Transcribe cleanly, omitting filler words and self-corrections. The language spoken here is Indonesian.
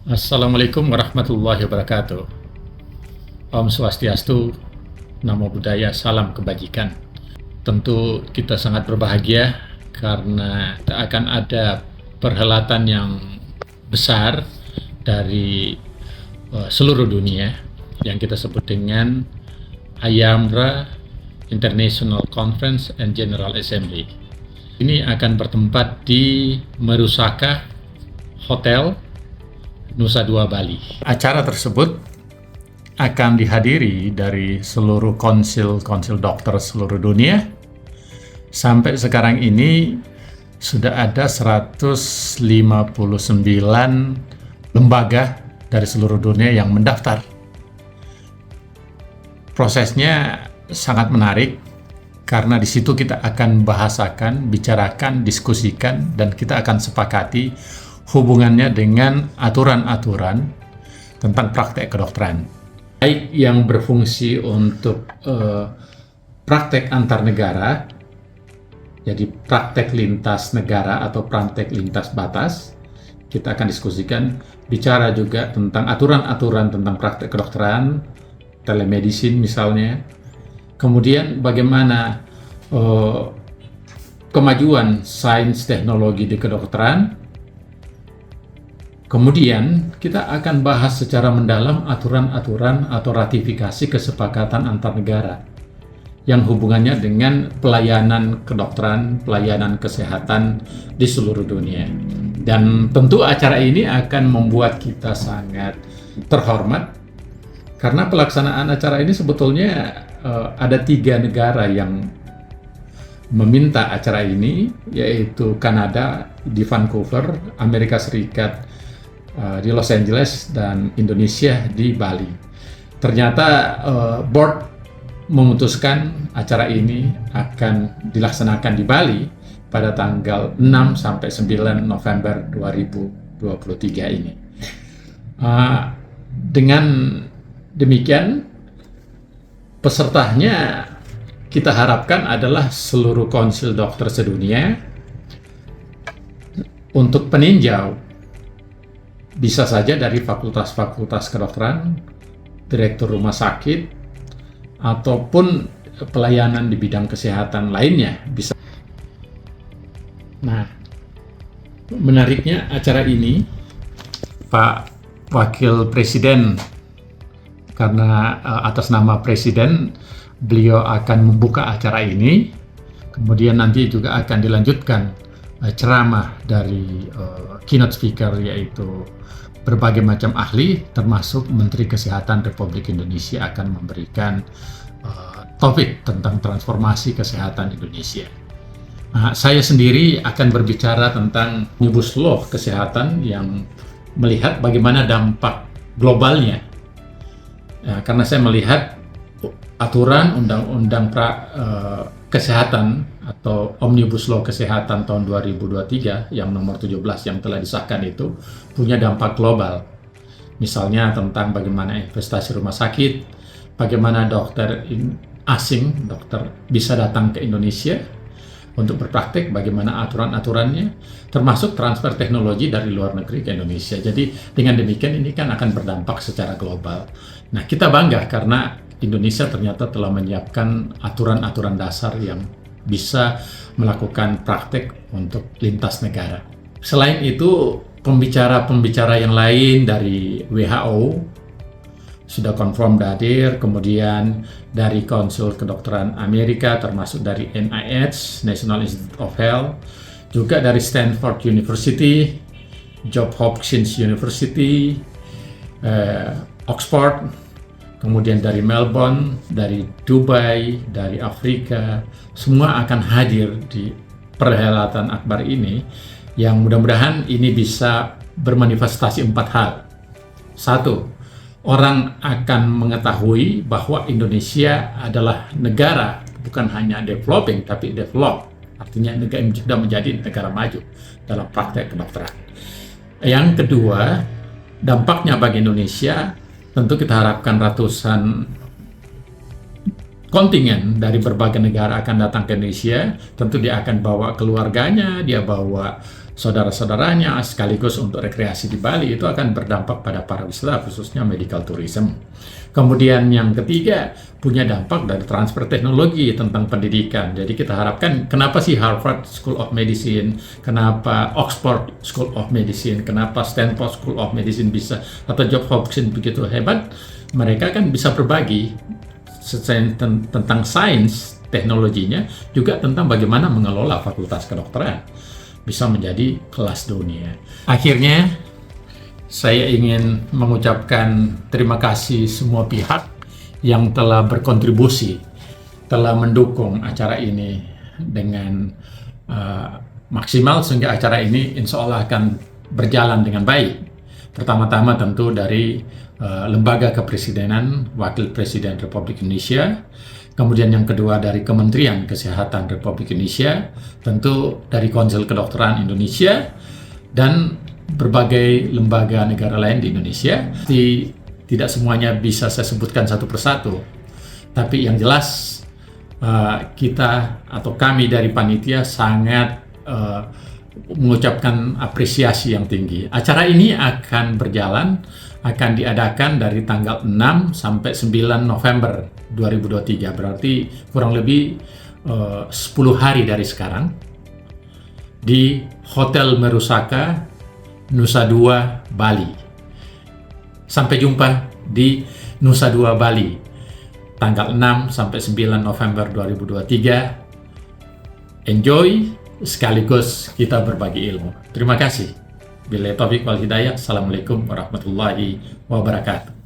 Assalamualaikum warahmatullahi wabarakatuh. Om Swastiastu, Namo Buddhaya, salam kebajikan. Tentu kita sangat berbahagia karena akan ada perhelatan yang besar dari seluruh dunia yang kita sebut dengan IAMRA International Conference and General Assembly. Ini akan bertempat di Marusaka Hotel Nusa Dua Bali. Acara tersebut akan dihadiri dari seluruh konsil dokter seluruh dunia. Sampai sekarang ini sudah ada 159 lembaga dari seluruh dunia yang mendaftar. Prosesnya sangat menarik karena di situ kita akan bahasakan, bicarakan, diskusikan, dan kita akan sepakati hubungannya dengan aturan-aturan tentang praktek kedokteran, baik yang berfungsi untuk praktek antar negara, jadi praktek lintas negara atau praktek lintas batas. Kita akan diskusikan, bicara juga tentang aturan-aturan tentang praktek kedokteran, telemedicine misalnya, kemudian bagaimana kemajuan sains teknologi di kedokteran. Kemudian kita akan bahas secara mendalam aturan-aturan atau ratifikasi kesepakatan antar negara yang hubungannya dengan pelayanan kedokteran, pelayanan kesehatan di seluruh dunia. Dan tentu acara ini akan membuat kita sangat terhormat karena pelaksanaan acara ini sebetulnya ada 3 negara yang meminta acara ini, yaitu Kanada di Vancouver, Amerika Serikat di Los Angeles, dan Indonesia di Bali. Ternyata board memutuskan acara ini akan dilaksanakan di Bali pada tanggal 6 sampai 9 November 2023 ini. Dengan demikian, pesertanya kita harapkan adalah seluruh konsil dokter sedunia. Untuk peninjau bisa saja dari fakultas-fakultas kedokteran, direktur rumah sakit, ataupun pelayanan di bidang kesehatan lainnya bisa. Nah, menariknya acara ini, Pak Wakil Presiden, karena atas nama Presiden, beliau akan membuka acara ini, kemudian nanti juga akan dilanjutkan ceramah dari keynote speaker, yaitu berbagai macam ahli, termasuk Menteri Kesehatan Republik Indonesia akan memberikan topik tentang transformasi kesehatan Indonesia. Saya sendiri akan berbicara tentang Omnibus Law kesehatan yang melihat bagaimana dampak globalnya. Karena saya melihat aturan undang-undang kesehatan atau Omnibus Law kesehatan tahun 2023 yang nomor 17 yang telah disahkan itu punya dampak global. Misalnya tentang bagaimana investasi rumah sakit, bagaimana dokter asing, dokter bisa datang ke Indonesia untuk berpraktek, bagaimana aturan-aturannya, termasuk transfer teknologi dari luar negeri ke Indonesia. Jadi dengan demikian ini kan akan berdampak secara global. Nah, kita bangga karena Indonesia ternyata telah menyiapkan aturan-aturan dasar yang bisa melakukan praktek untuk lintas negara. Selain itu, pembicara-pembicara yang lain dari WHO sudah confirm hadir, kemudian dari Konsul Kedokteran Amerika, termasuk dari NIH, National Institute of Health, juga dari Stanford University, Johns Hopkins University, Oxford, kemudian dari Melbourne, dari Dubai, dari Afrika, semua akan hadir di perhelatan akbar ini, yang mudah-mudahan ini bisa bermanifestasi 4 hal. 1, orang akan mengetahui bahwa Indonesia adalah negara bukan hanya developing tapi develop, artinya negara yang sudah menjadi negara maju dalam praktek kedokteran. Yang kedua, dampaknya bagi Indonesia, tentu kita harapkan ratusan kontingen dari berbagai negara akan datang ke Indonesia. Tentu dia akan bawa keluarganya, dia bawa saudara-saudaranya sekaligus untuk rekreasi di Bali, itu akan berdampak pada pariwisata khususnya medical tourism. Kemudian yang ketiga, punya dampak dari transfer teknologi tentang pendidikan. Jadi kita harapkan, kenapa sih Harvard School of Medicine, kenapa Oxford School of Medicine, kenapa Stanford School of Medicine bisa, atau Johns Hopkins begitu hebat, mereka kan bisa berbagi tentang sains teknologinya, juga tentang bagaimana mengelola fakultas kedokteran bisa menjadi kelas dunia. Akhirnya saya ingin mengucapkan terima kasih semua pihak yang telah berkontribusi, telah mendukung acara ini dengan maksimal, sehingga acara ini insya Allah akan berjalan dengan baik. Pertama-tama tentu dari Lembaga Kepresidenan Wakil Presiden Republik Indonesia, kemudian yang kedua dari Kementerian Kesehatan Republik Indonesia, tentu dari Konsil Kedokteran Indonesia, dan berbagai lembaga negara lain di Indonesia. Tidak semuanya bisa saya sebutkan satu persatu, tapi yang jelas kita atau kami dari panitia sangat mengucapkan apresiasi yang tinggi. Acara ini akan berjalan, akan diadakan dari tanggal 6 sampai 9 November 2023, berarti kurang lebih 10 hari dari sekarang, di Hotel Merusaka, Nusa Dua, Bali. Sampai jumpa di Nusa Dua, Bali, tanggal 6 sampai 9 November 2023. Enjoy, sekaligus kita berbagi ilmu. Terima kasih. Billahi taufiq wal hidayah. Assalamualaikum warahmatullahi wabarakatuh.